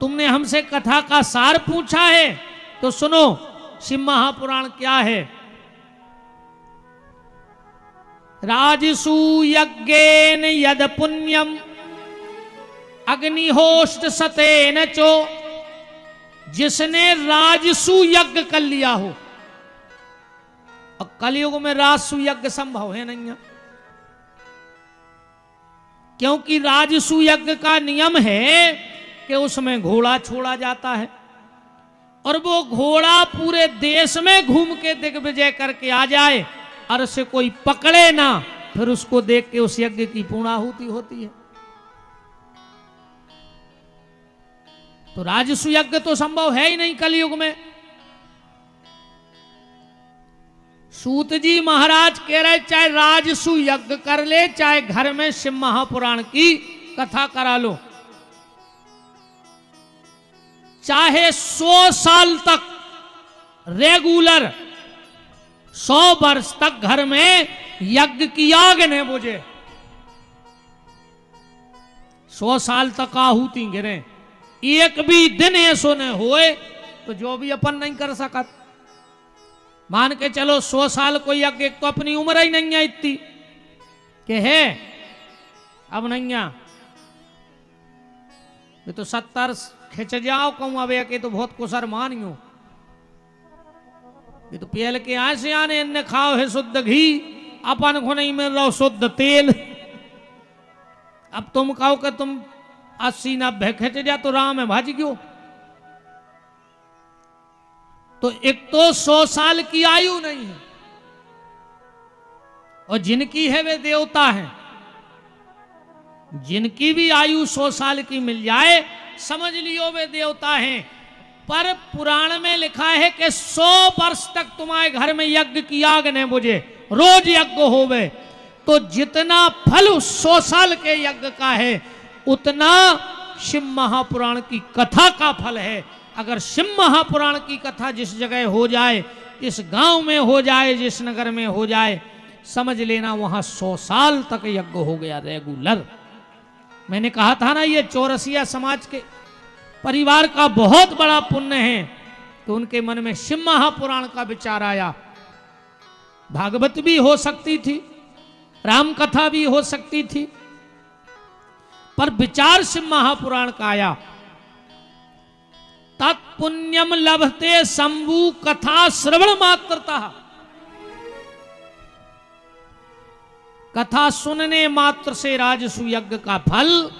तुमने हमसे कथा का सार पूछा है तो सुनो, शिव महापुराण क्या है। राजसूयज्ञेन यद पुण्यम अग्निहोष्ट सतेन चो, जिसने राजसू यज्ञ कर लिया हो। और कलयुग में राजसू यज्ञ संभव है नहीं, क्योंकि राजसू यज्ञ का नियम है कि उसमें घोड़ा छोड़ा जाता है और वो घोड़ा पूरे देश में घूम के दिग्विजय करके आ जाए और उसे कोई पकड़े ना, फिर उसको देख के उस यज्ञ की पूर्णाहुति होती है। तो राजसू यज्ञ तो संभव है ही नहीं कलयुग में। सूत जी महाराज कह रहे चाहे राजसू यज्ञ कर ले, चाहे घर में शिव महापुराण की कथा करा लो, चाहे 100 साल तक रेगुलर 100 वर्ष तक घर में यज्ञ की आग न बुझे, 100 साल तक आहुति गिरे, एक भी दिन ऐसो न होए तो जो भी अपन नहीं कर सकत। मान के चलो 100 साल कोई यज्ञ, तो अपनी उम्र ही नहीं है इतनी कि है अब नहीं है, ये तो 70 खिंच जाओ कहूं अब के तो बहुत कुसर मानियो, ये तो पहल के आसे आने इन्ने खाओ है शुद्ध घी, अपन को नहीं मिल रहा शुद्ध तेल। अब तुम कहो कि तुम 80-90 खिंच जा तो राम है भाज गयो। तो एक तो 100 साल की आयु नहीं है, और जिनकी है वे देवता हैं, जिनकी भी आयु 100 साल की मिल जाए समझ लियो वे देवता हैं। पर पुराण में लिखा है कि 100 वर्ष तक तुम्हारे घर में यज्ञ की आग न बुझे, रोज यज्ञ होवे, तो जितना फल उस 100 साल के यज्ञ का है उतना शिव महापुराण की कथा का फल है। अगर शिव महापुराण की कथा जिस जगह हो जाए, जिस गांव में हो जाए, जिस नगर में हो जाए, समझ लेना वहां 100 साल तक यज्ञ हो गया रेगुलर। मैंने कहा था ना, ये चौरसिया समाज के परिवार का बहुत बड़ा पुण्य है तो उनके मन में शिव महापुराण का विचार आया। भागवत भी हो सकती थी, राम कथा भी हो सकती थी, पर विचार शिव महापुराण का आया। तत्पुण्यम लभते शंभु कथा श्रवण मात्रता, कथा सुनने मात्र से राजसू यज्ञ का फल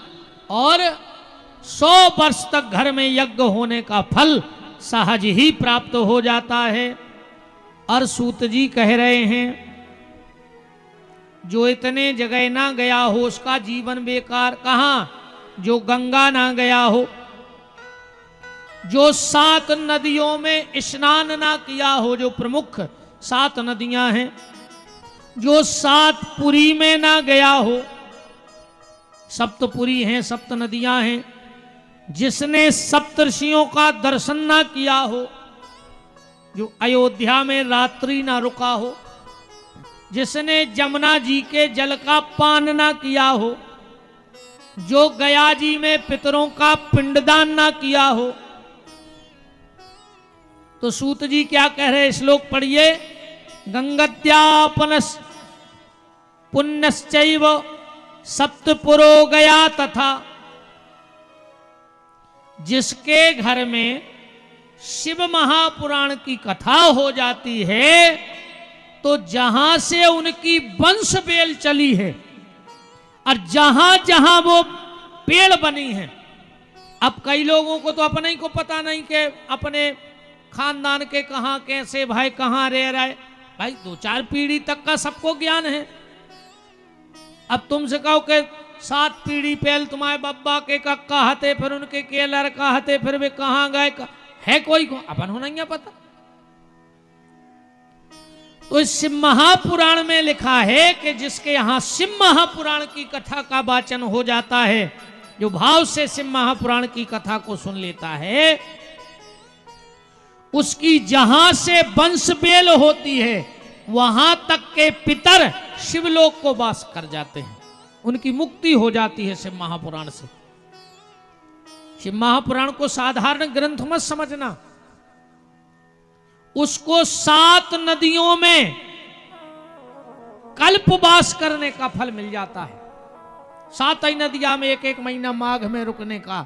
और 100 वर्ष तक घर में यज्ञ होने का फल सहज ही प्राप्त हो जाता है। और सूत जी कह रहे हैं जो इतने जगह ना गया हो उसका जीवन बेकार। कहां? जो गंगा ना गया हो, जो 7 नदियों में स्नान ना किया हो, जो प्रमुख 7 नदियां हैं, जो 7 पुरी में ना गया हो, सप्तपुरी हैं, 7 नदियां हैं, जिसने सप्तर्षियों का दर्शन ना किया हो, जो अयोध्या में रात्रि ना रुका हो, जिसने जमुना जी के जल का पान ना किया हो, जो गया जी में पितरों का पिंडदान ना किया हो, तो सूत जी क्या कह रहे, श्लोक पढ़िए। गंगत्यापन पुण्यश्चैव सप्तपुरो गया तथा, जिसके घर में शिव महापुराण की कथा हो जाती है तो जहां से उनकी वंश बेल चली है और जहां जहां वो पेड़ बनी है। अब कई लोगों को तो अपने ही को पता नहीं कि अपने खानदान के कहां कैसे भाई कहां रह रहे, भाई 2-4 पीढ़ी तक का सबको ज्ञान है। अब तुमसे कहो कि 7 पीढ़ी पहले तुम्हारे बब्बा के कक्का हते, फिर उनके के लड़का हते, फिर वे कहां गए है कोई को अपन हो नहीं पता। तो इस शिव महापुराण में लिखा है कि जिसके यहां शिव महापुराण की कथा का वाचन हो जाता है, जो भाव से शिव महापुराण की कथा को सुन लेता है, उसकी जहां से वंश बेल होती है वहां तक के पितर शिवलोक को वास कर जाते हैं, उनकी मुक्ति हो जाती है शिव महापुराण से। शिव महापुराण को साधारण ग्रंथ मत समझना, उसको 7 नदियों में कल्पवास करने का फल मिल जाता है। 7 ही नदियां में 1-1 महीना माघ में रुकने का,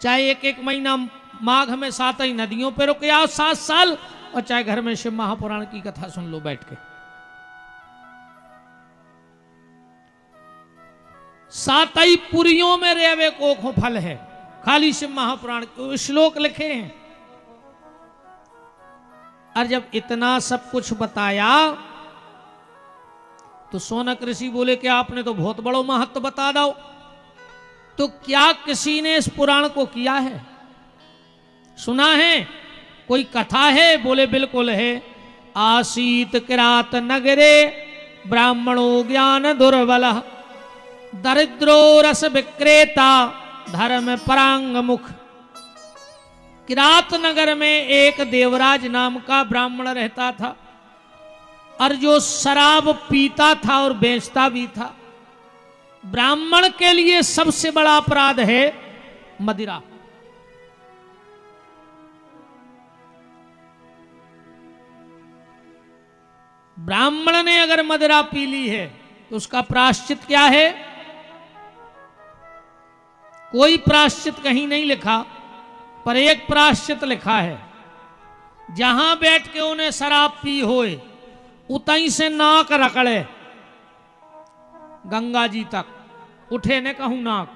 चाहे 1-1 महीना माघ में 7 ही नदियों पे रुके आओ 7 साल, और चाहे घर में शिव महापुराण की कथा सुन लो बैठ के। 7 ही पुरियों में रेवे को फल है, खाली शिव महापुराण के श्लोक लिखे हैं। और जब इतना सब कुछ बताया तो सोनक ऋषि बोले कि आपने तो बहुत बड़ो महत्व बता दो, तो क्या किसी ने इस पुराण को किया है, सुना है, कोई कथा है? बोले बिल्कुल है। आसीत किरात नगरे ब्राह्मणो ज्ञान दुर्बल, दरिद्रो रस विक्रेता धर्म परांग मुख। किरात नगर में एक देवराज नाम का ब्राह्मण रहता था, और जो शराब पीता था और बेचता भी था। ब्राह्मण के लिए सबसे बड़ा अपराध है मदिरा। ब्राह्मण ने अगर मदिरा पी ली है तो उसका प्रायश्चित क्या है? कोई प्रायश्चित कहीं नहीं लिखा, पर एक प्रायश्चित लिखा है, जहां बैठ के उन्हें शराब पी होए उतई से नाक रकड़े गंगा जी तक, उठे ने कहूं नाक,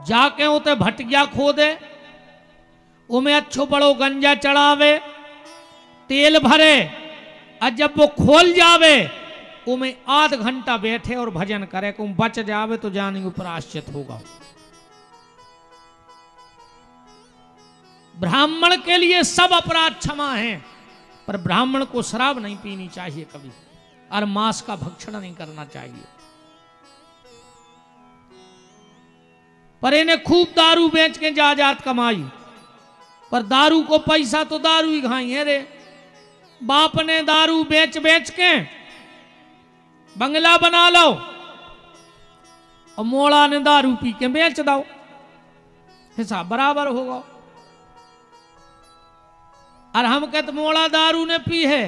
जाके उते भटिया खोदे, उमें अच्छो बड़ो गंजा चढ़ावे, तेल भरे, और जब वो खोल जावे उमें आध घंटा बैठे और भजन करे, को बच जावे तो जाने प्रायश्चित होगा। ब्राह्मण के लिए सब अपराध क्षमा है, पर ब्राह्मण को शराब नहीं पीनी चाहिए कभी, और मांस का भक्षण नहीं करना चाहिए। पर इन्हें खूब दारू बेच के जायदाद कमाई, पर दारू को पैसा तो दारू ही खाई है रे। बाप ने दारू बेच बेच के बंगला बना लो, और मोड़ा ने दारू पी के बेच दो, हिसाब बराबर होगा। और हम कहते मोड़ा दारू ने पी है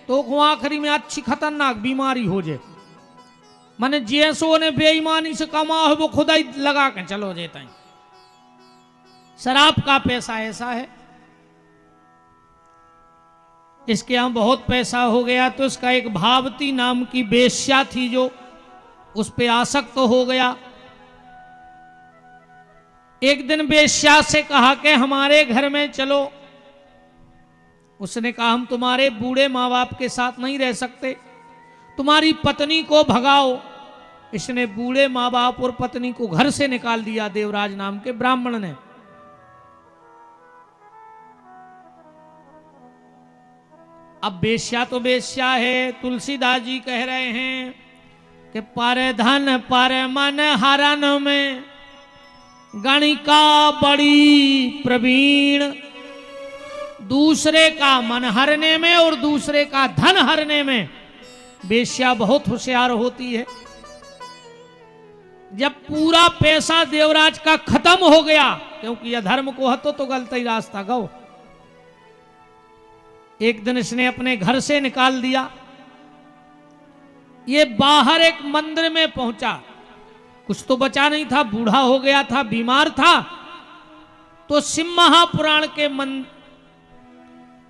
तो आखिरी में अच्छी खतरनाक बीमारी हो जाए, माने जैसो ने बेईमानी से कमा हो वो खुदा ही लगा के चलो जेता ही। शराब का पैसा ऐसा है, इसके यहाँ बहुत पैसा हो गया तो इसका एक भावती नाम की बेश्या थी जो उस पे आसक्त हो गया। एक दिन बेश्या से कहा कि हमारे घर में चलो। उसने कहा हम तुम्हारे बूढ़े माँ बाप के साथ नहीं रह सकते, तुम्हारी पत्नी को भगाओ। इसने बूढ़े माँ बाप और पत्नी को घर से निकाल दिया देवराज नाम के ब्राह्मण ने। अब बेश्या तो बेश्या है, तुलसीदास जी कह रहे हैं कि पर धन पर मन हरन में गणिका बड़ी प्रवीण। दूसरे का मन हरने में और दूसरे का धन हरने में बेश्या बहुत होशियार होती है। जब पूरा पैसा देवराज का खत्म हो गया, क्योंकि यह धर्म को हतो तो गलत ही रास्ता गो, एक दिन इसने अपने घर से निकाल दिया। ये बाहर एक मंदिर में पहुंचा, कुछ तो बचा नहीं था, बूढ़ा हो गया था, बीमार था। तो शिव महापुराण के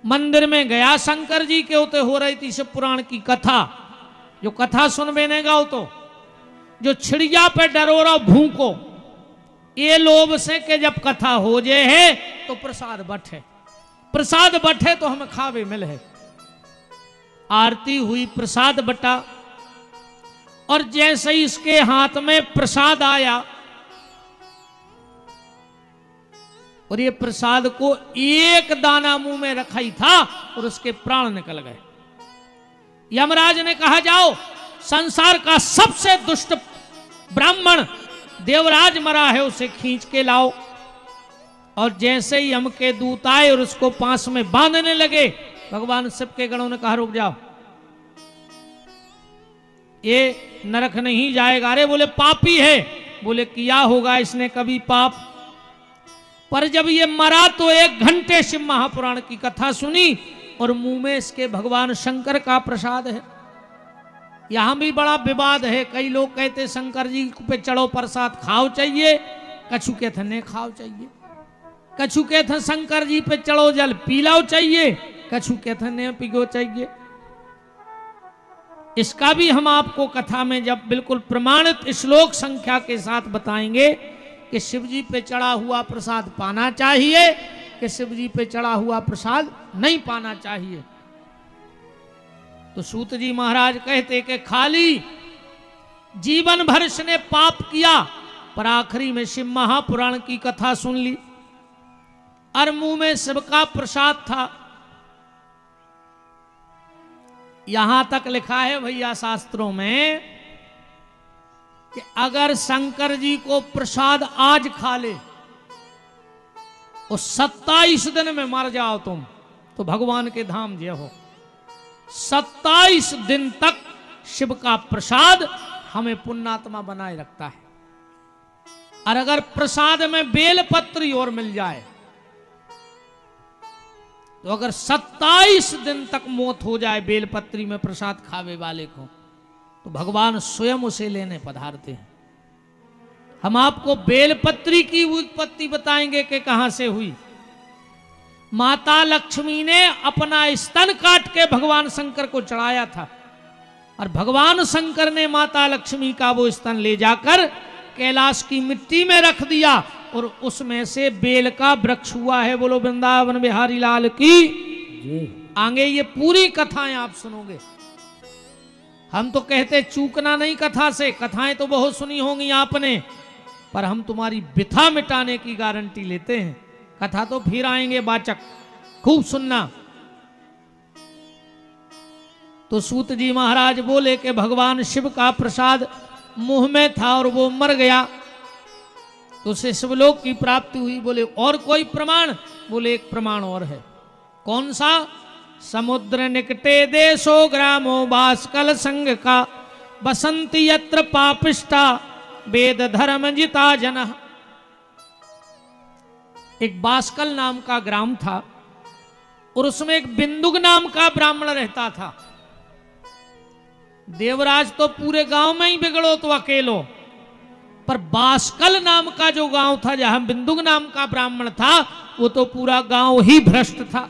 मंदिर में गया, शंकर जी के होते हो रही थी शिव पुराण की कथा। जो कथा सुनबे ने गाओ तो जो छिड़िया पे डरोरा भूको, ये लोभ से कि जब कथा हो जाए है तो प्रसाद बटे, प्रसाद बटे तो हमें खावे मिले है। आरती हुई, प्रसाद बटा, और जैसे ही इसके हाथ में प्रसाद आया और ये प्रसाद को एक दाना मुंह में रखा ही था और उसके प्राण निकल गए। यमराज ने कहा जाओ संसार का सबसे दुष्ट ब्राह्मण देवराज मरा है, उसे खींच के लाओ। और जैसे ही यम के दूत आए और उसको पास में बांधने लगे, भगवान शिव के गणों ने कहा रुक जाओ, ये नरक नहीं जाएगा। अरे बोले पापी है, बोले किया होगा इसने कभी पाप, पर जब ये मरा तो 1 घंटे शिव महापुराण की कथा सुनी और मुंह में इसके भगवान शंकर का प्रसाद है। यहां भी बड़ा विवाद है। कई लोग कहते शंकर जी पे चढ़ो प्रसाद खाओ चाहिए, कछु के थे नहीं खाओ चाहिए, कछु के थे शंकर जी पे चढ़ो जल पीलाओ चाहिए, कछु के थे नहीं पिगो चाहिए। इसका भी हम आपको कथा में जब बिल्कुल प्रमाणित श्लोक संख्या के साथ बताएंगे कि शिव जी पे चढ़ा हुआ प्रसाद पाना चाहिए कि शिव जी पे चढ़ा हुआ प्रसाद नहीं पाना चाहिए। तो सूत जी महाराज कहते कि खाली जीवन भर इसने पाप किया, पर आखिरी में शिव महापुराण की कथा सुन ली और मुंह में शिव का प्रसाद था। यहां तक लिखा है भैया शास्त्रों में कि अगर शंकर जी को प्रसाद आज खा ले और 27 दिन में मर जाओ तुम तो भगवान के धाम जय हो। 27 दिन तक शिव का प्रसाद हमें पुण्यात्मा बनाए रखता है। और अगर प्रसाद में बेलपत्री और मिल जाए तो अगर 27 दिन तक मौत हो जाए बेलपत्री में प्रसाद खावे वाले को तो भगवान स्वयं उसे लेने पधारते हैं। हम आपको बेलपत्री की उत्पत्ति बताएंगे कि कहां से हुई। माता लक्ष्मी ने अपना स्तन काट के भगवान शंकर को चढ़ाया था और भगवान शंकर ने माता लक्ष्मी का वो स्तन ले जाकर कैलाश की मिट्टी में रख दिया और उसमें से बेल का वृक्ष हुआ है। बोलो वृंदावन बिहारी लाल की। आगे ये पूरी कथाएं आप सुनोगे। हम तो कहते चूकना नहीं कथा से, कथाएं तो बहुत सुनी होंगी आपने, पर हम तुम्हारी बिथा मिटाने की गारंटी लेते हैं। कथा तो फिर आएंगे वाचक, खूब सुनना। तो सूत जी महाराज बोले कि भगवान शिव का प्रसाद मुंह में था और वो मर गया तो उसे शिवलोक की प्राप्ति हुई। बोले और कोई प्रमाण? बोले एक प्रमाण और है। कौन सा? समुद्र निकटे देशो ग्रामो बाष्कल संग का बसंती यत्र पापिष्टा वेद धर्म जिता जन। एक बाष्कल नाम का ग्राम था और उसमें एक बिंदुक नाम का ब्राह्मण रहता था। देवराज तो पूरे गांव में ही बिगड़ो तो अकेलो, पर बाष्कल नाम का जो गांव था जहां बिंदुक नाम का ब्राह्मण था वो तो पूरा गांव ही भ्रष्ट था।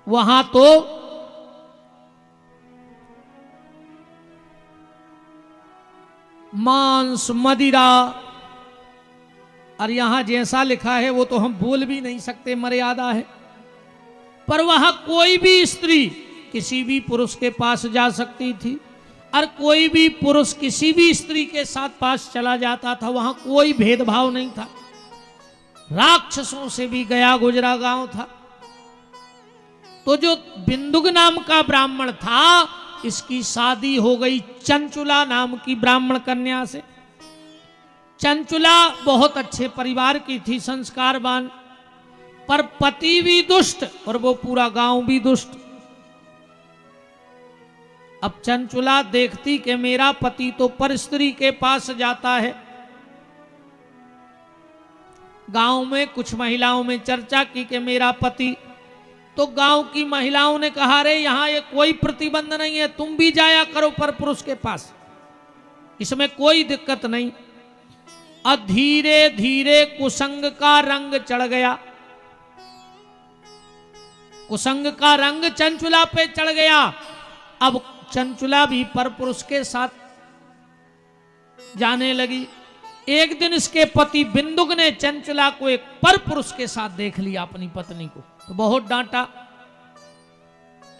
वहां तो मांस मदिरा, और यहां जैसा लिखा है वो तो हम बोल भी नहीं सकते, मर्यादा है। पर वहां कोई भी स्त्री किसी भी पुरुष के पास जा सकती थी और कोई भी पुरुष किसी भी स्त्री के साथ पास चला जाता था। वहां कोई भेदभाव नहीं था। राक्षसों से भी गया गुजरा गांव था। तो जो बिंदुक नाम का ब्राह्मण था इसकी शादी हो गई चंचुला नाम की ब्राह्मण कन्या से। चंचुला बहुत अच्छे परिवार की थी, संस्कारवान, पर पति भी दुष्ट और वो पूरा गांव भी दुष्ट। अब चंचुला देखती कि मेरा पति तो पर स्त्री के पास जाता है। गांव में कुछ महिलाओं में चर्चा की कि मेरा पति, तो गांव की महिलाओं ने कहा रे यहां ये कोई प्रतिबंध नहीं है, तुम भी जाया करो पर पुरुष के पास, इसमें कोई दिक्कत नहीं। और धीरे धीरे कुसंग का रंग चढ़ गया। कुसंग का रंग चंचुला पे चढ़ गया। अब चंचुला भी पर पुरुष के साथ जाने लगी। एक दिन इसके पति बिंदुक ने चंचुला को एक पर पुरुष के साथ देख लिया, अपनी पत्नी को, तो बहुत डांटा।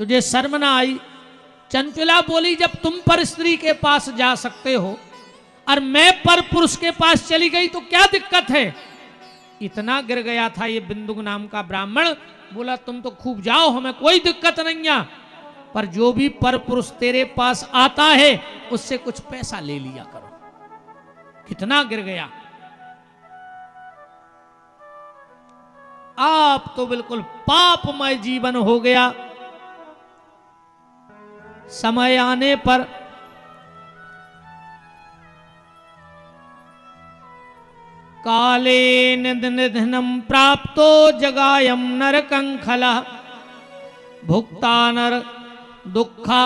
तुझे शर्म ना आई? चंचुला बोली जब तुम पर स्त्री के पास जा सकते हो और मैं पर पुरुष के पास चली गई तो क्या दिक्कत है? इतना गिर गया था ये बिंदुक नाम का ब्राह्मण। बोला तुम तो खूब जाओ, हमें कोई दिक्कत नहीं है, पर जो भी पर पुरुष तेरे पास आता है उससे कुछ पैसा ले लिया करो। कितना गिर गया। आप तो बिल्कुल पापमय जीवन हो गया। समय आने पर काले निधनम प्राप्तो जगायम नरकंखला भुक्ता नर दुखा।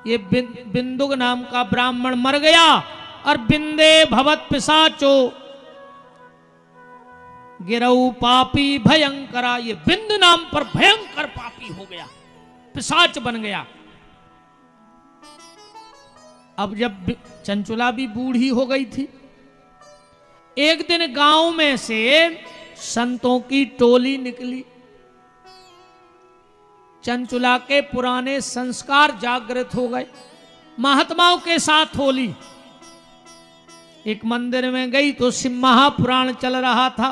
ये बिंदुक नाम का ब्राह्मण मर गया और बिंदे भवत पिशाचो गिरऊ पापी भयंकरा। ये बिंद नाम पर भयंकर पापी हो गया, पिशाच बन गया। अब जब चंचुला भी बूढ़ी हो गई थी, एक दिन गांव में से संतों की टोली निकली। चंचुला के पुराने संस्कार जागृत हो गए, महात्माओं के साथ होली। एक मंदिर में गई तो शिव महापुराण चल रहा था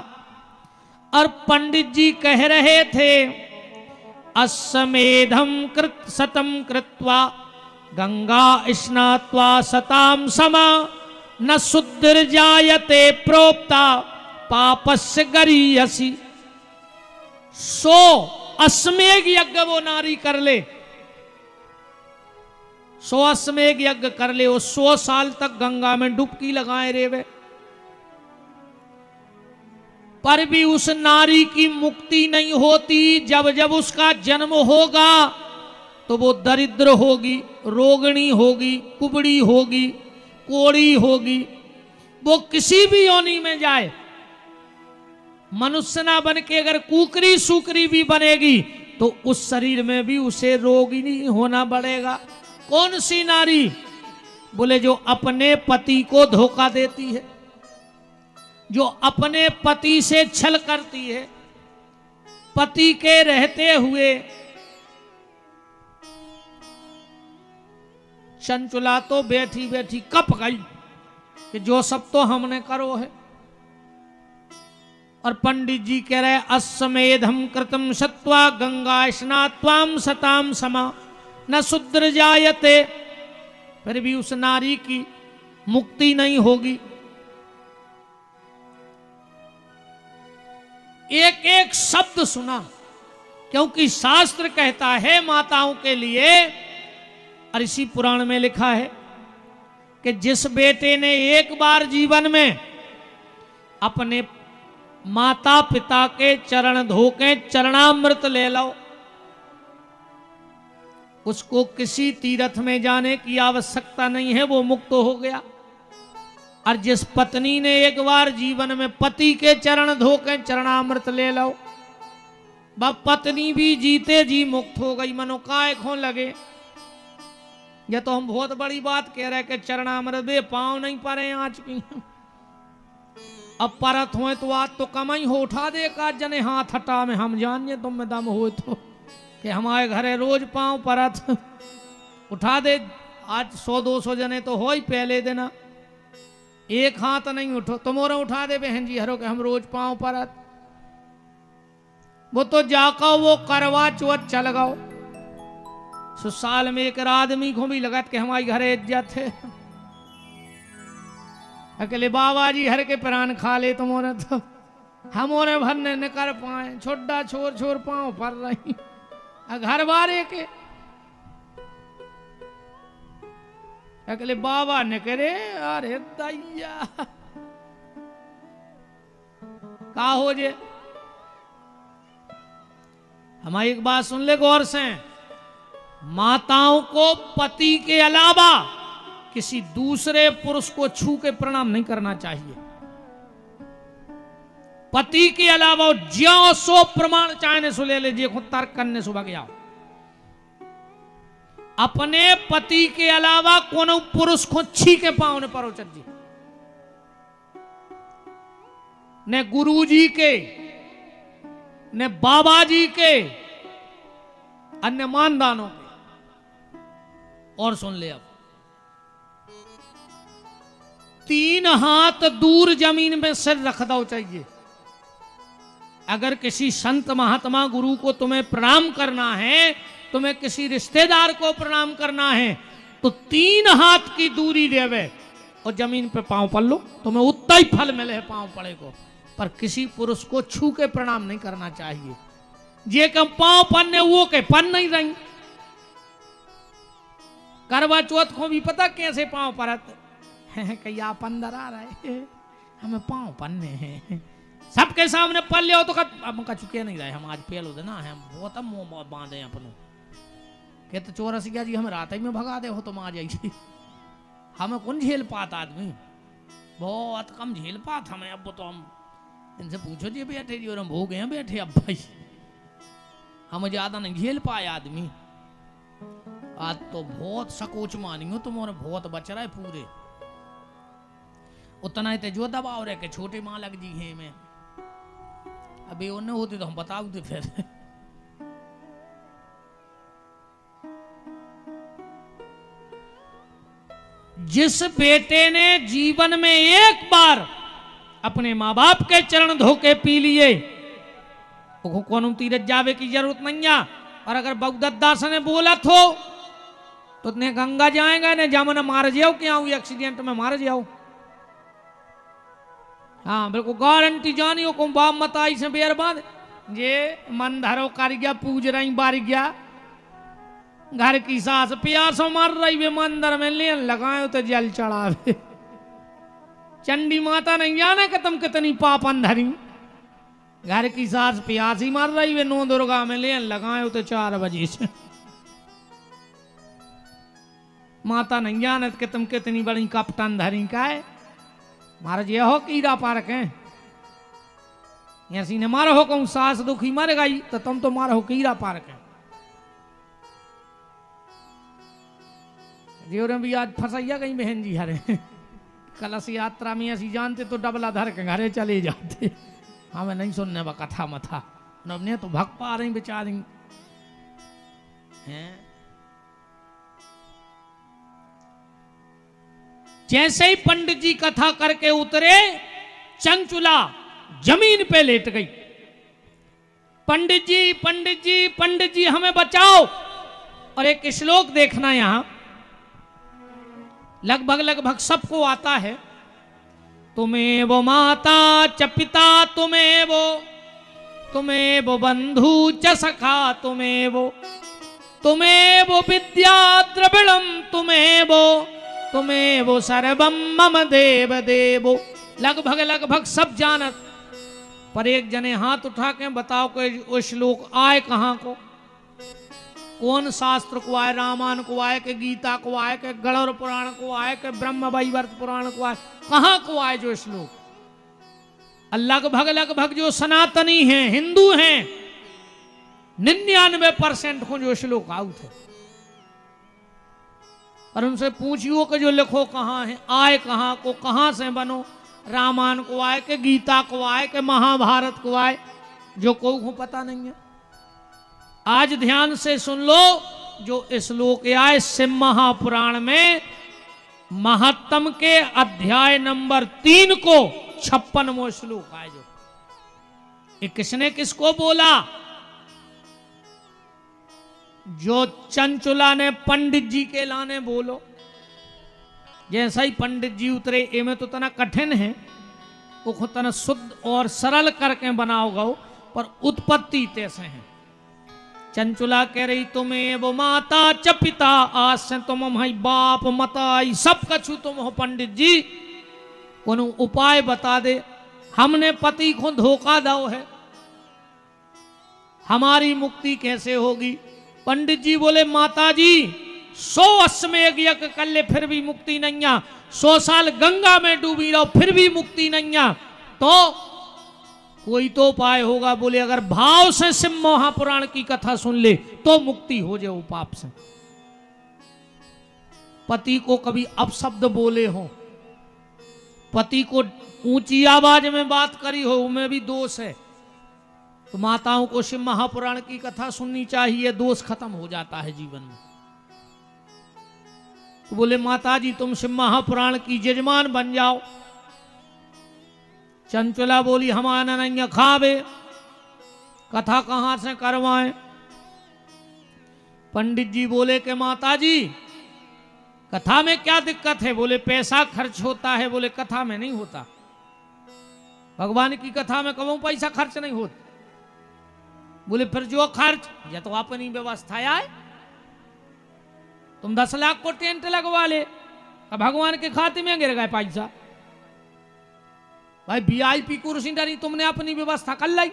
और पंडित जी कह रहे थे, अस्समेधम कृत सतम कृत्वा गंगा स्नात्वा सताम समा न शुद्धिर्जायते प्रोक्ता पापस्य गरीयसी। 100 अश्वमेघ यज्ञ वो नारी कर ले, 100 अश्वमेघ यज्ञ कर ले, वो 100 साल तक गंगा में डुबकी लगाए रेवे, पर भी उस नारी की मुक्ति नहीं होती। जब जब उसका जन्म होगा तो वो दरिद्र होगी, रोगणी होगी, कुबड़ी होगी, कोड़ी होगी। वो किसी भी योनि में जाए, मनुष्य ना बन के अगर कुकरी सुकरी भी बनेगी तो उस शरीर में भी उसे रोगिणी होना पड़ेगा। कौन सी नारी? बोले जो अपने पति को धोखा देती है, जो अपने पति से छल करती है, पति के रहते हुए। चंचुला तो बैठी बैठी कप गई कि जो सब तो हमने करो है। और पंडित जी कह रहे, अश्वमेधम कृतम सत्वा गंगा स्नात्वाम सताम समा न शूद्र जायते। फिर भी उस नारी की मुक्ति नहीं होगी। एक एक शब्द सुना, क्योंकि शास्त्र कहता है माताओं के लिए, और इसी पुराण में लिखा है कि जिस बेटे ने एक बार जीवन में अपने माता पिता के चरण धोके चरणामृत ले लो, उसको किसी तीर्थ में जाने की आवश्यकता नहीं है, वो मुक्त हो गया। और जिस पत्नी ने एक बार जीवन में पति के चरण धोके चरणामृत ले लो, वह पत्नी भी जीते जी मुक्त हो गई। मनो काय खो लगे। यह तो हम बहुत बड़ी बात कह रहे कि चरणामृत बे पांव नहीं पड़े आज की। अब परत हो तो आज तो कम ही हो, उठा दे का जने हाथ हटा में हम जानिए तुम में दम हो तो कि हमारे घरे रोज पांव परत उठा दे। आज 100-200 जने तो हो ही पहले देना, एक हाथ नहीं उठो तुम्हारा उठा दे बहन जी हरो के हम रोज पांव परत। वो तो जाको वो करवा चौथ चल गओ, साल में एक आदमी को भी लगत के हमारी घरे इज्जत है। अकेले बाबा जी हर के प्राण खा ले तुम्हारे तो हमोरे भरने न कर पाए, छोटा छोर छोर पांव पर रही घर बारे के। अकेले बाबा ने करे अरे दैया का हो जे। हमारी एक बात सुन ले गौर से, माताओं को पति के अलावा किसी दूसरे पुरुष को छू के प्रणाम नहीं करना चाहिए। पति के अलावा ज्यो सो प्रमाण चाहने से ले लीजिए, खुद तर्क करने से भाग जाओ। अपने पति के अलावा कोनो पुरुष को छी के पाँव ने परो चल जी, ने गुरु जी के ने बाबा जी के अन्य मानदानों के। और सुन ले, अब 3 हाथ दूर जमीन में सिर रख दो चाहिए। अगर किसी संत महात्मा गुरु को तुम्हें प्रणाम करना है, तुम्हें किसी रिश्तेदार को प्रणाम करना है, तो 3 हाथ की दूरी देवे और जमीन पे पांव पड़ लो, तुम्हें उतना ही फल मिले पांव पड़े को। पर किसी पुरुष को छू के प्रणाम नहीं करना चाहिए। जे कम पांव पन्ने वो के पन नहीं रही। करवा चौथ को भी पता कैसे पांव परत है, कैया पंदर आ रहे हमें पाँव पन्ने हैं, सबके सामने पल लिया तो अब का चुके नहीं रहे, हम आज पेल होते ना, हम बहुत मुंह बांधे अपनों के तो चौरसिया जी हमें रात ही में भगा दे हो तुम आ जाइए, हमें कौन झेल पात आदमी, बहुत कम झेल पात हमें। अब तो हम इनसे पूछो जी बैठे जी और हम हो गए हैं बैठे, अब भाई हमें ज्यादा नहीं झेल पाए आदमी। आज तो बहुत सकोच मानी हो तुम, और बहुत बच रहा है पूरे, उतना ही जो दबाव रहे के छोटे मालक जी हैं में, अभी उन्हें होती तो हम बताओ फिर। जिस बेटे ने जीवन में एक बार अपने माँ बाप के चरण धोके पी लिए, वो कौन तीरथ जावे की जरूरत नहीं है। और अगर बगदत्तास ने बोला तो ने गंगा जाएगा ने जमुना मार जाओ, क्या हुई एक्सीडेंट में मार जाओ। हाँ बिल्कुल गारंटी जानियो को बाप मत आई से बेर बाद ये मन धरो कर गया, पूज रही बार गया, घर की सास प्यासो मर रही वे मंदिर में लेन लगाए तो जल चढ़ावे। चंडी माता नहीं जाने कि तुम कितनी पापन धरी, घर की सास प्यासी मर रही वे 9 दुर्गा में लेन लगाए तो 4 बजे से। माता नहीं जाने कि तुम कितनी बड़ी कपटन धरी का है, महाराज ये हो कीड़ा पार्क है, ऐसी ने मारो हो कहूं सास दुखी मर गई तो तुम तो मारो हो कीड़ा पार्क है। जीवन भी आज फंसैया गई बहन जी हरे, कलश यात्रा में ऐसी जानते तो डबला धर के घरे चले जाते, हमें नहीं सुनने बा कथा मथा, ने तो भग पा रही बेचारी हैं। जैसे ही पंडित जी कथा करके उतरे, चंचुला जमीन पे लेट गई। पंडित जी पंडित जी पंडित जी हमें बचाओ। और एक श्लोक देखना यहां लगभग सबको आता है, तुम्हें वो माता च पिता, तुम्हें वो बंधु च सखा, तुम्हें वो विद्या द्रविणम, तुम्हें वो सर्वम मम देव देवो। लगभग सब जानत, पर एक जने हाथ उठा के बताओ कि वो श्लोक आए कहां को, कौन शास्त्र को आए, रामायण को आए के गीता को आए के गणौर पुराण को आए के ब्रह्म वैवर्त पुराण को आए, कहां को आए जो श्लोक। लगभग जो सनातनी हैं, हिंदू हैं, 99% को जो श्लोक आउट है। और उनसे पूछियो कि जो लिखो कहां है, आए कहां को, कहां से बनो, रामायण को आए के गीता को आए के महाभारत को आए, जो को पता नहीं है। आज ध्यान से सुन लो, जो श्लोक आए शिव महापुराण में महात्म के अध्याय नंबर 3 को 56वां श्लोक आए। जो ये किसने किसको बोला, जो चंचुला ने पंडित जी के लाने बोलो। जैसा ही पंडित जी उतरे, एमे तो तना कठिन है, वो खुद तना शुद्ध और सरल करके बनाओ गो, पर उत्पत्ति तैसे है। चंचुला कह रही तुम्हें वो माता च पिता, आज से तुम भाई बाप मताई सब कछु तुम हो। पंडित जी कोनो उपाय बता दे, हमने पति को धोखा दो है, हमारी मुक्ति कैसे होगी। पंडित जी बोले माता जी 100 अश्वमेध यज्ञ कर ले फिर भी मुक्ति नहीं आ, 100 साल गंगा में डूबी रहो फिर भी मुक्ति नहीं आ, तो कोई तो उपाय होगा। बोले अगर भाव से शिव महापुराण की कथा सुन ले तो मुक्ति हो जाए पाप से। पति को कभी अपशब्द बोले हो, पति को ऊंची आवाज में बात करी हो, उनमें भी दोष है। तो माताओं को शिव महापुराण की कथा सुननी चाहिए, दोष खत्म हो जाता है जीवन में। तो बोले माता जी तुम शिव महापुराण की यजमान बन जाओ। चंचुला बोली हम आना नहीं खावे, कथा कहां से करवाएं। पंडित जी बोले कि माता जी कथा में क्या दिक्कत है। बोले पैसा खर्च होता है, बोले कथा में नहीं होता। भगवान की कथा में कभी पैसा खर्च नहीं होता। बोले फिर जो खर्च, या तो अपनी व्यवस्था आए, तुम 10 लाख को टेंट लगवा ले, अब भगवान के खाते में गिर गए पैसा। भाई वीआईपी कुर्सी डरी तुमने अपनी व्यवस्था कर लाई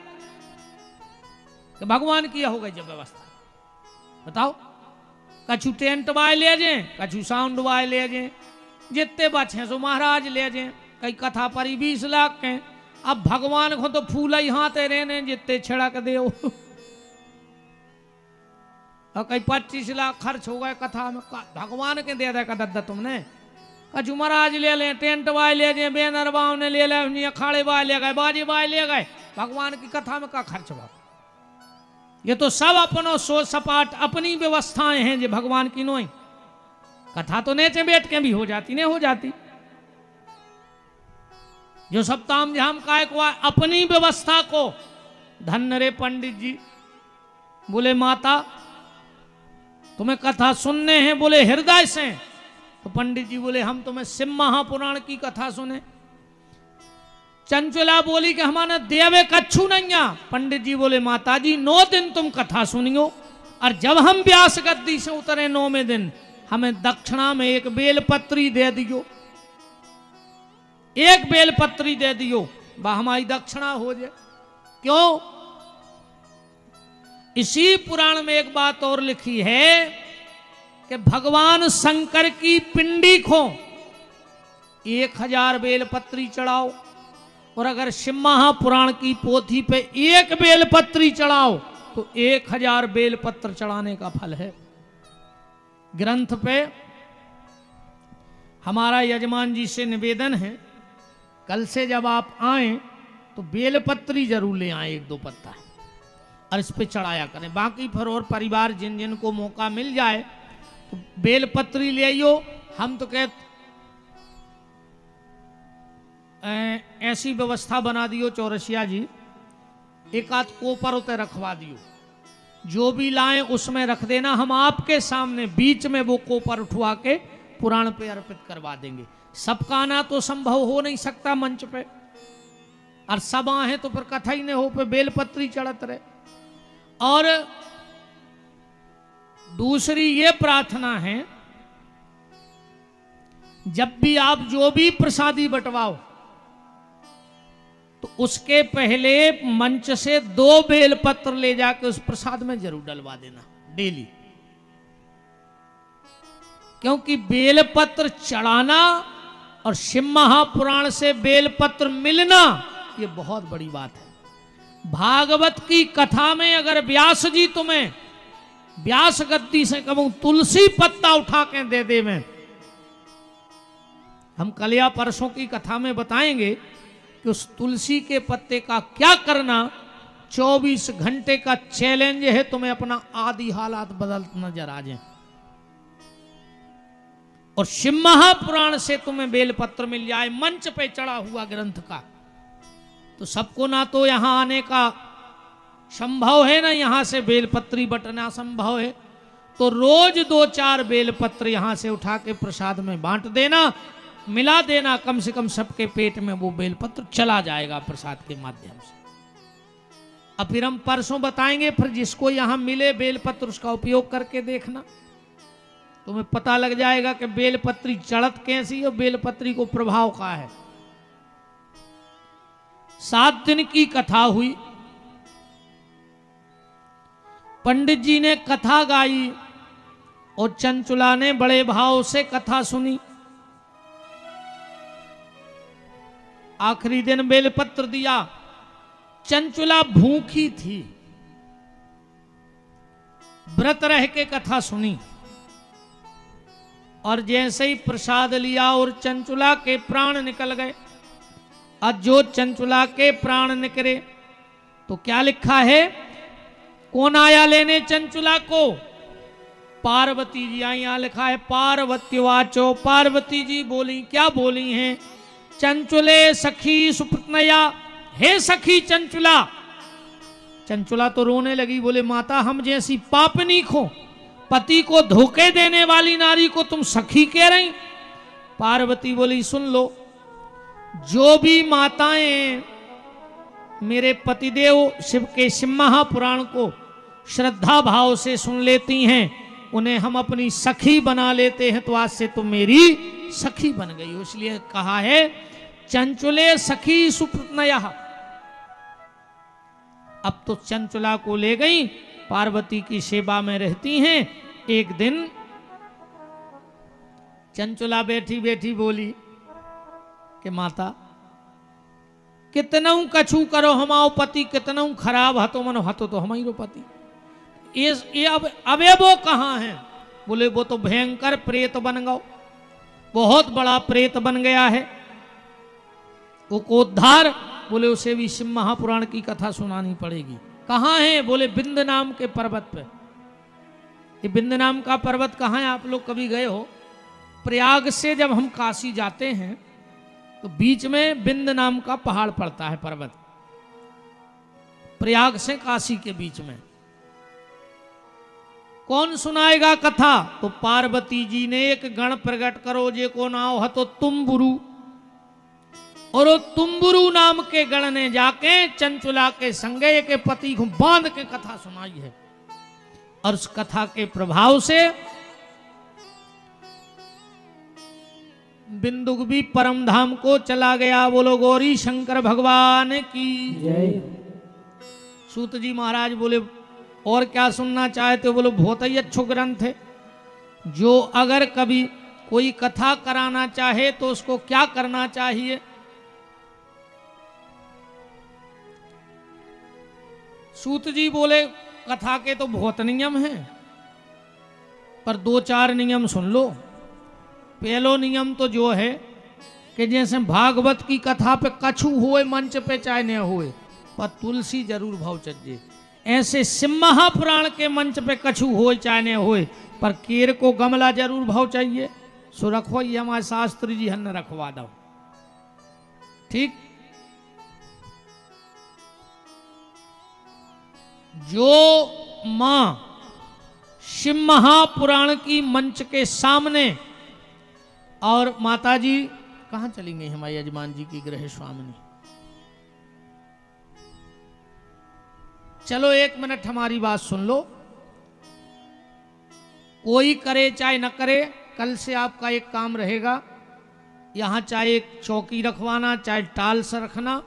कि भगवान की हो गई जब व्यवस्था। बताओ, कछु टेंट वाले ले जाए, कछु साउंड वाले ले जाए, जितने बचे सो महाराज ले जाए। कई कथा परी 20 लाख के, अब भगवान को तो फूल ही हाथ रहने जितने छिड़क दे। और कई 25 लाख खर्च हो गए कथा में, भगवान के दे दे का तुमने। कछु महाराज ले लें, टेंट वाले ले जाए, बैनर वाव ने ले ले, अखाड़े वाले ले गए, बाजी वाले ले गए, भगवान की कथा में का खर्च हुआ। ये तो सब अपनो सोच सपाट अपनी व्यवस्थाएं हैं जो भगवान की नोई। कथा तो नीचे बैठ के भी हो जाती, नहीं हो जाती। जो सब ताम झाम काय को अपनी व्यवस्था को। धन्य रे पंडित जी, बोले माता तुम्हें कथा सुनने हैं, बोले हृदय से। तो पंडित जी बोले हम तुम्हें शिव महापुराण की कथा सुने। चंचला बोली कि हमारा देवे कच्छू नहीं आ। पंडित जी बोले माता जी 9 दिन तुम कथा सुनियो, और जब हम व्यास गद्दी से उतरे 9वें दिन हमें दक्षिणा में एक बेलपत्री दे दियो, एक बेलपत्री दे दियो, वह हमारी दक्षिणा हो जाए। क्यों? इसी पुराण में एक बात और लिखी है कि भगवान शंकर की पिंडी को 1000 बेलपत्री चढ़ाओ, और अगर शिव महापुराण की पोथी पे एक बेलपत्री चढ़ाओ तो 1000 बेलपत्र चढ़ाने का फल है। ग्रंथ पे हमारा यजमान जी से निवेदन है, कल से जब आप आए तो बेलपत्री जरूर ले आए, 1-2 पत्ता, और इस पे चढ़ाया करें। बाकी फिर और परिवार जिन जिन को मौका मिल जाए तो बेलपत्री ले आइयो। हम तो कहते ऐसी व्यवस्था बना दियो चौरसिया जी, एक आध कोपर उतर रखवा दियो, जो भी लाए उसमें रख देना, हम आपके सामने बीच में वो कोपर उठवा के पुराण पे अर्पित करवा देंगे। सबका आना तो संभव हो नहीं सकता मंच पे, और सब आए तो फिर कथा ही नहीं हो पे बेलपत्री चढ़त रहे। और दूसरी ये प्रार्थना है, जब भी आप जो भी प्रसादी बंटवाओ तो उसके पहले मंच से 2 बेलपत्र ले जाके उस प्रसाद में जरूर डलवा देना डेली। क्योंकि बेलपत्र चढ़ाना और शिव महापुराण से बेलपत्र मिलना ये बहुत बड़ी बात है। भागवत की कथा में अगर व्यास जी तुम्हें व्यास गद्दी से कहूं तुलसी पत्ता उठा के दे दे, में हम कल या परसों की कथा में बताएंगे कि उस तुलसी के पत्ते का क्या करना। 24 घंटे का चैलेंज है, तुम्हें अपना आदि हालात बदल नजर आ जाए। और शिव महापुराण से तुम्हें बेलपत्र मिल जाए मंच पे चढ़ा हुआ ग्रंथ का, तो सबको ना तो यहां आने का संभव है, ना यहां से बेलपत्री बटना संभव है। तो रोज 2-4 बेलपत्र यहां से उठा के प्रसाद में बांट देना, मिला देना, कम से कम सबके पेट में वो बेलपत्र चला जाएगा प्रसाद के माध्यम से। अब फिर हम परसों बताएंगे, फिर जिसको यहां मिले बेलपत्र उसका उपयोग करके देखना, तुम्हें पता लग जाएगा कि बेलपत्री चढ़त कैसी और बेलपत्री को प्रभाव का है। 7 दिन की कथा हुई, पंडित जी ने कथा गाई और चंचुला ने बड़े भाव से कथा सुनी। आखिरी दिन बेलपत्र दिया, चंचुला भूखी थी, व्रत रह के कथा सुनी, और जैसे ही प्रसाद लिया और चंचुला के प्राण निकल गए। आज जो चंचुला के प्राण निकले तो क्या लिखा है, कौन आया लेने चंचुला को? पार्वती जी आई। यहां लिखा है पार्वती वाचो, पार्वती जी बोली। क्या बोली हैं? चंचुले सखी सुप्रतनया, हे सखी चंचुला। चंचुला तो रोने लगी, बोले माता हम जैसी पापनी को, पति को धोखे देने वाली नारी को तुम सखी कह रही? पार्वती बोली सुन लो, जो भी माताएं मेरे पतिदेव शिव के शिव महापुराण को श्रद्धा भाव से सुन लेती हैं, उन्हें हम अपनी सखी बना लेते हैं। तो आज से तुम मेरी सखी बन गई हो। इसलिए कहा है चंचुले सखी सुप्नया। अब तो चंचुला को ले गई, पार्वती की सेवा में रहती हैं। एक दिन चंचुला बैठी बैठी बोली कि माता कितनऊ कछु करो हमाओ पति, कितनऊ खराब हतो मनो हतो तो हमारी पति। ये अब वो कहाँ है? बोले वो तो भयंकर प्रेत बन गओ, बहुत बड़ा प्रेत बन गया है। वो कोद्धार, बोले उसे भी शिव महापुराण की कथा सुनानी पड़ेगी। कहाँ है? बोले बिंद नाम के पर्वत पे। ये बिंद नाम का पर्वत कहाँ है? आप लोग कभी गए हो? प्रयाग से जब हम काशी जाते हैं तो बीच में बिंद नाम का पहाड़ पड़ता है, पर्वत, प्रयाग से काशी के बीच में। कौन सुनाएगा कथा? तो पार्वती जी ने एक गण प्रकट करो जे को नाव हतो तुम्बुरु, और वो तुम्बुरु नाम के गण ने जाके चंचुला के संगे के पति को बांध के कथा सुनाई है। और उस कथा के प्रभाव से बिंदुक भी परम धाम को चला गया। बोलो गौरी शंकर भगवान की जय। सूत जी महाराज बोले और क्या सुनना चाहते हो? बोलो बहुत ही अच्छो ग्रंथ है। जो अगर कभी कोई कथा कराना चाहे तो उसको क्या करना चाहिए? सूत जी बोले कथा के तो बहुत नियम हैं, पर 2-4 नियम सुन लो। पहलो नियम तो जो है कि जैसे भागवत की कथा पे कछु हुए मंच पे चाहे न हुए, पर तुलसी जरूर भाव चज्जे। ऐसे शिव महापुराण के मंच पे कछु हो चाहे न होए, पर केर को गमला जरूर भाव चाहिए। सो रखो, ये हमारे शास्त्री जी हन रखवा दो, ठीक। जो मां शिव महापुराण की मंच के सामने, और माता जी कहाँ चली गई हमारे यजमान जी की गृह स्वामिनी? चलो 1 मिनट हमारी बात सुन लो। कोई करे चाहे न करे, कल से आपका एक काम रहेगा, यहाँ चाहे एक चौकी रखवाना, चाहे टाल्स रखना,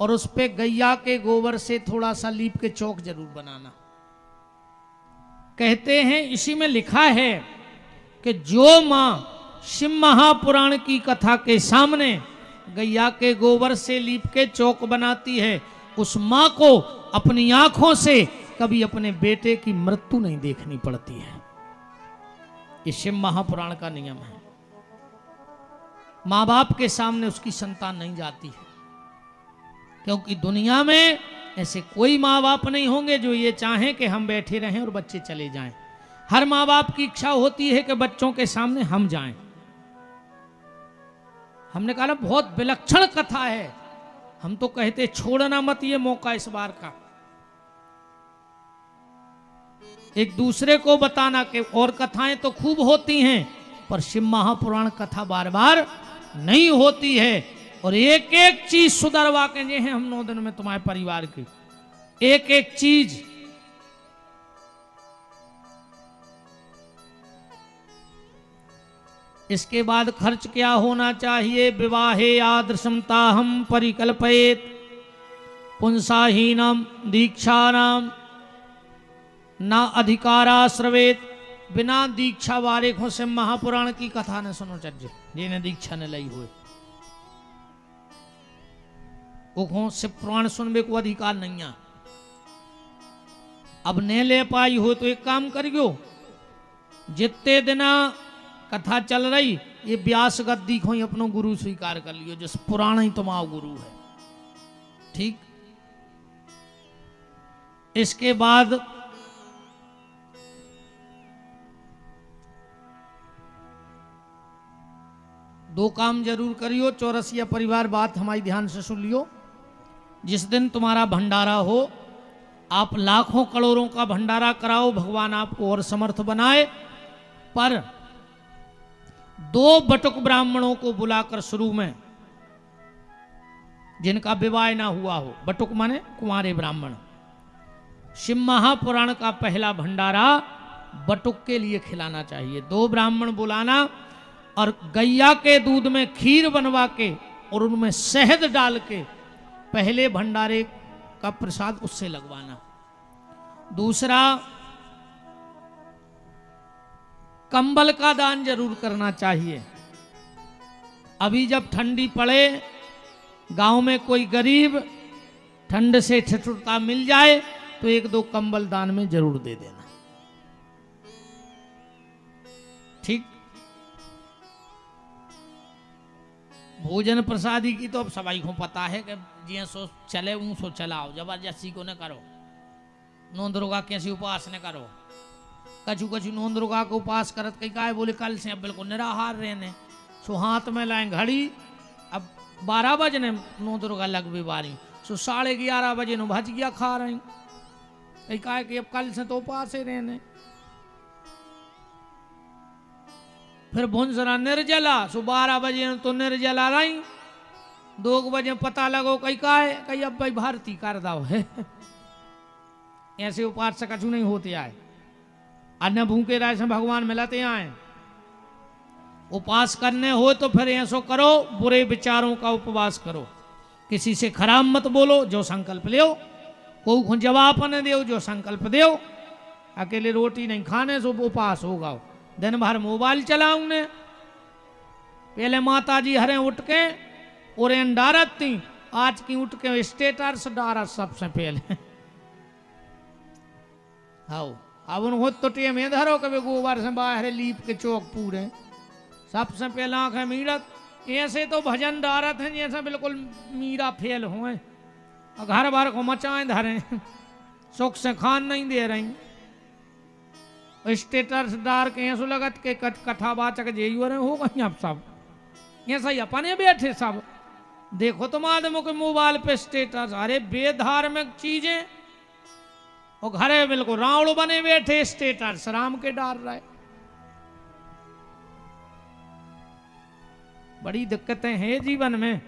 और उस पे गैया के गोबर से थोड़ा सा लीप के चौक जरूर बनाना। कहते हैं, इसी में लिखा है कि जो मां शिव महापुराण की कथा के सामने गैया के गोबर से लीप के चौक बनाती है, उस मां को अपनी आंखों से कभी अपने बेटे की मृत्यु नहीं देखनी पड़ती है। ये शिव महापुराण का नियम है। मां बाप के सामने उसकी संतान नहीं जाती है, क्योंकि दुनिया में ऐसे कोई माँ बाप नहीं होंगे जो ये चाहें कि हम बैठे रहें और बच्चे चले जाएं। हर माँ बाप की इच्छा होती है कि बच्चों के सामने हम जाएं। हमने कहा बहुत विलक्षण कथा है, हम तो कहते छोड़ना मत ये मौका इस बार का, एक दूसरे को बताना कि और कथाएं तो खूब होती हैं, पर शिव महापुराण कथा बार बार नहीं होती है। और एक एक चीज सुधरवा के जे हैं हम 9 दिन में तुम्हारे परिवार की, एक एक चीज। इसके बाद खर्च क्या होना चाहिए? विवाहे आदर्शमता हम परिकल्पयेत पुंसाहीनम दीक्षानाम ना अधिकाराश्रवेत। बिना दीक्षा वाले को से महापुराण की कथा न सुनो चज्जे, जिन्हें दीक्षा न लई हुए वो से पुराण सुनने को अधिकार नहीं है। अब ने ले पाई हो तो एक काम करियो, जितने दिन कथा चल रही ये व्यास गद्दी को ही अपनो गुरु स्वीकार कर लियो, जिस पुराण ही तुम्हारा गुरु है, ठीक। इसके बाद दो काम जरूर करियो। चौरसिया परिवार बात हमारी ध्यान से सुन लियो। जिस दिन तुम्हारा भंडारा हो, आप लाखों करोड़ों का भंडारा कराओ, भगवान आपको और समर्थ बनाए, पर 2 बटुक ब्राह्मणों को बुलाकर शुरू में, जिनका विवाह ना हुआ हो, बटुक माने कुंवारे ब्राह्मण, शिव महापुराण का पहला भंडारा बटुक के लिए खिलाना चाहिए। 2 ब्राह्मण बुलाना और गैया के दूध में खीर बनवा के और उनमें शहद डाल के पहले भंडारे का प्रसाद उससे लगवाना। दूसरा, कंबल का दान जरूर करना चाहिए। अभी जब ठंडी पड़े, गांव में कोई गरीब ठंड से ठिठुरता मिल जाए तो 1-2 कंबल दान में जरूर दे देना। ठीक। भोजन प्रसादी की तो अब सभी को पता है कि जिया सो चले ऊं सो चलाओ, जबरदस्ती को न करो। नोंदरोगा कैसी उपास न करो। कछु कछु नोंदरोगा को उपास करत कई काय बोले कल से अब बिल्कुल निराहार रहने, सो हाथ में लाए घड़ी, अब 12 बजने नोंदरोगा लग भी बारी, सो 11:30 बजे नो भजिया खा रही, कई काय कि अब कल से तो उपास ही रहने। फिर भुंसरा निर्जला, सो 12 बजे तो निर्जला रही, 2 बजे पता लगो कई काय कई अब भाई भारती कर दाओ है। ऐसे उपास से कछु नहीं होते आए, अन्य भूखे राय से भगवान मिलाते आए। उपास करने हो तो फिर ऐसो करो, बुरे विचारों का उपवास करो, किसी से खराब मत बोलो, जो संकल्प लियो, को जवाब न दो, जो संकल्प दो। अकेले रोटी नहीं खाने सो उपास होगा। दिन भर मोबाइल चलाऊंगे, पहले माता जी हरे उठ के और डारत थी, आज की उठ के स्टेटस डारत सबसे पहले। आओ अब उन तो टेम धरो कभी गोबर से बाहर लीप के चौक पूरे, सबसे पहले आंखें मीरत। ऐसे तो भजन डारत हैं जैसे बिल्कुल मीरा फेल हुए, घर भर को मचाएं धरे, सुख से खान नहीं दे रही। स्टेटस डार के ऐसो लगत के कथावाचक जेई हो गई अब सब, ऐसा ही अपने बैठे सब। देखो तुम आदमों के मोबाइल पे स्टेटस, अरे बेधार्मिक चीजें, और घरे बिल्कुल रावण बने बैठे स्टेटस राम के डाल रहे। बड़ी दिक्कतें हैं जीवन में।